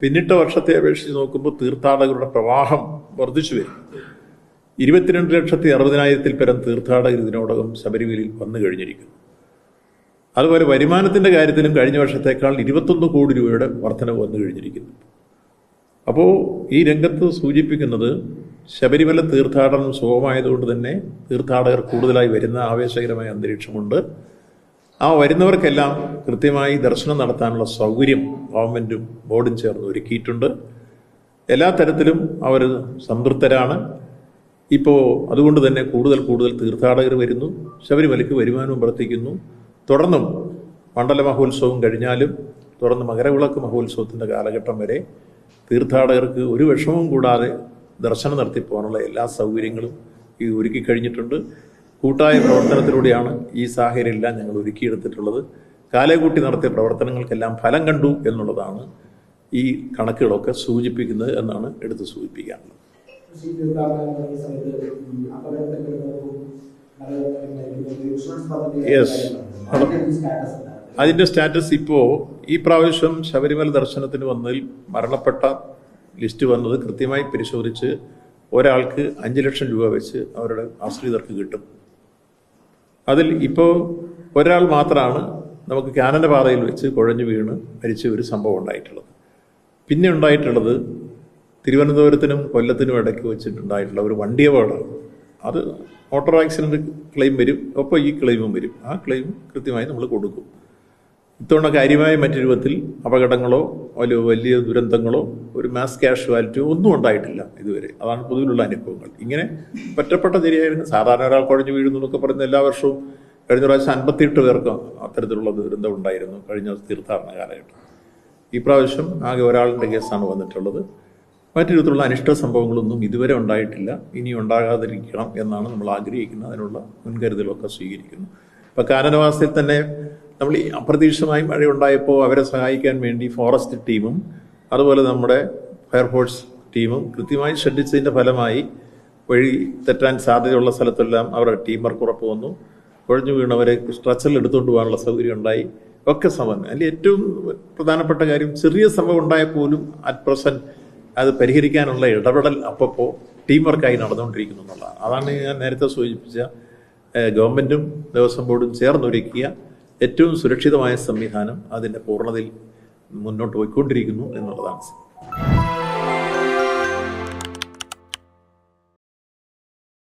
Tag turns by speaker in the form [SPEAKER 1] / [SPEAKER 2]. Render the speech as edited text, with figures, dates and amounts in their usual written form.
[SPEAKER 1] പിന്നിട്ട വർഷത്തെ അപേക്ഷിച്ച് നോക്കുമ്പോൾ തീർത്ഥാടകരുടെ പ്രവാഹം വർദ്ധിച്ചു വരും. 22,60,000 പരം തീർത്ഥാടകർ ഇതിനോടകം ശബരിമലയിൽ വന്നു കഴിഞ്ഞിരിക്കുന്നു. അതുപോലെ വരുമാനത്തിൻ്റെ കാര്യത്തിലും കഴിഞ്ഞ വർഷത്തേക്കാൾ 21 കോടി രൂപയുടെ വർധനവ് വന്നു കഴിഞ്ഞിരിക്കുന്നു. അപ്പോൾ ഈ രംഗത്ത് സൂചിപ്പിക്കുന്നത് ശബരിമല തീർത്ഥാടനം സുഗമമായതുകൊണ്ട് തന്നെ തീർത്ഥാടകർ കൂടുതലായി വരുന്ന ആവേശകരമായ അന്തരീക്ഷമുണ്ട്. ആ വരുന്നവർക്കെല്ലാം കൃത്യമായി ദർശനം നടത്താനുള്ള സൗകര്യം ഗവൺമെൻറ്റും ബോർഡും ചേർന്ന് ഒരുക്കിയിട്ടുണ്ട്. എല്ലാ തരത്തിലും അവർ സംതൃപ്തരാണ്. ഇപ്പോൾ അതുകൊണ്ട് തന്നെ കൂടുതൽ തീർത്ഥാടകർ വരുന്നു, ശബരിമലയ്ക്ക് വരുമാനവും വർദ്ധിക്കുന്നു. തുടർന്നും മണ്ഡല മഹോത്സവം കഴിഞ്ഞാലും തുടർന്ന് മകരവിളക്ക് മഹോത്സവത്തിൻ്റെ കാലഘട്ടം വരെ തീർത്ഥാടകർക്ക് ഒരു വിഷമവും കൂടാതെ ദർശനം നടത്തി പോകാനുള്ള എല്ലാ സൗകര്യങ്ങളും ഈ ഒരുക്കി കഴിഞ്ഞിട്ടുണ്ട്. കൂട്ടായ പ്രവർത്തനത്തിലൂടെയാണ് ഈ സാഹചര്യമെല്ലാം ഞങ്ങൾ ഒരുക്കിയെടുത്തിട്ടുള്ളത്. കാലേകൂട്ടി നടത്തിയ പ്രവർത്തനങ്ങൾക്കെല്ലാം ഫലം കണ്ടു എന്നുള്ളതാണ് ഈ കണക്കുകളൊക്കെ സൂചിപ്പിക്കുന്നത് എന്നാണ് എടുത്ത് സൂചിപ്പിക്കാനുള്ളത്. യെസ്, അതിൻ്റെ സ്റ്റാറ്റസ് ഇപ്പോൾ ഈ പ്രാവശ്യം ശബരിമല ദർശനത്തിന് വന്നതിൽ മരണപ്പെട്ട ലിസ്റ്റ് വന്നത് കൃത്യമായി പരിശോധിച്ച് ഒരാൾക്ക് 5 ലക്ഷം രൂപ വെച്ച് അവരുടെ ആശ്രിതർക്ക് കിട്ടും. അതിൽ ഇപ്പോൾ ഒരാൾ മാത്രമാണ് നമുക്ക് കാനന പാതയിൽ വെച്ച് കുഴഞ്ഞു വീണ് മരിച്ച ഒരു സംഭവം ഉണ്ടായിട്ടുള്ളത്. പിന്നെ ഉണ്ടായിട്ടുള്ളത് തിരുവനന്തപുരത്തിനും കൊല്ലത്തിനും ഇടയ്ക്ക് വെച്ചിട്ടുണ്ടായിട്ടുള്ള ഒരു വണ്ടി അപകടമാണ്. അത് മോട്ടോർ ആക്സിഡൻറ്റ് ക്ലെയിം വരും, ഒപ്പം ഈ ക്ലെയിമും വരും. ആ ക്ലെയിം കൃത്യമായി നമ്മൾ കൊടുക്കും. ഇത്തവണ കാര്യമായ മറ്റു രൂപത്തിൽ അപകടങ്ങളോ വലിയ ദുരന്തങ്ങളോ ഒരു മാസ് കാഷ്വാലിറ്റിയോ ഒന്നും ഉണ്ടായിട്ടില്ല ഇതുവരെ. അതാണ് പൊതുവിലുള്ള അനുഭവങ്ങൾ. ഇങ്ങനെ ഒറ്റപ്പെട്ട ചെറിയ സാധാരണ ഒരാൾ കുഴഞ്ഞു വീഴുന്നു എന്നൊക്കെ പറയുന്ന എല്ലാ വർഷവും കഴിഞ്ഞ പ്രാവശ്യം 58 പേർക്ക് അത്തരത്തിലുള്ള ദുരന്തം ഉണ്ടായിരുന്നു കഴിഞ്ഞ തീർത്ഥാടന കാലഘട്ടം. ഈ പ്രാവശ്യം ആകെ ഒരാളിൻ്റെ കേസാണ് വന്നിട്ടുള്ളത്. മറ്റു രൂപത്തിലുള്ള അനിഷ്ട സംഭവങ്ങളൊന്നും ഇതുവരെ ഉണ്ടായിട്ടില്ല. ഇനി ഉണ്ടാകാതിരിക്കണം എന്നാണ് നമ്മൾ ആഗ്രഹിക്കുന്നത്. അതിനുള്ള മുൻകരുതലൊക്കെ സ്വീകരിക്കുന്നു. ഇപ്പോൾ കാനനവാസത്തിൽ തന്നെ നമ്മൾ ഈ അപ്രതീക്ഷിതമായി മഴയുണ്ടായപ്പോൾ അവരെ സഹായിക്കാൻ വേണ്ടി ഫോറസ്റ്റ് ടീമും അതുപോലെ നമ്മുടെ ഫയർഫോഴ്സ് ടീമും കൃത്യമായി ശ്രദ്ധിച്ചതിൻ്റെ ഫലമായി വഴി തെറ്റാൻ സാധ്യതയുള്ള സ്ഥലത്തെല്ലാം അവരുടെ ടീം വർക്ക് ഉറപ്പ് വന്നു. കുഴഞ്ഞു വീണവരെ സ്ട്രെച്ചറിൽ എടുത്തുകൊണ്ട് പോകാനുള്ള സൗകര്യം ഉണ്ടായി. ഒക്കെ സംഭവം. അതിൽ ഏറ്റവും പ്രധാനപ്പെട്ട കാര്യം ചെറിയ സംഭവം ഉണ്ടായാൽ പോലും അറ്റ് പ്രസൻറ്റ് അത് പരിഹരിക്കാനുള്ള ഇടപെടൽ അപ്പോൾ ടീം വർക്കായി നടന്നുകൊണ്ടിരിക്കുന്നു എന്നുള്ളതാണ്. അതാണ് ഞാൻ നേരത്തെ സൂചിപ്പിച്ച ഗവൺമെൻറ്റും ദേവസ്വം ബോർഡും ചേർന്നൊരുക്കിയ ഏറ്റവും സുരക്ഷിതമായ സംവിധാനം അതിൻ്റെ പൂർണ്ണതയിൽ മുന്നോട്ട് പോയിക്കൊണ്ടിരിക്കുന്നു എന്നുള്ളതാണ്.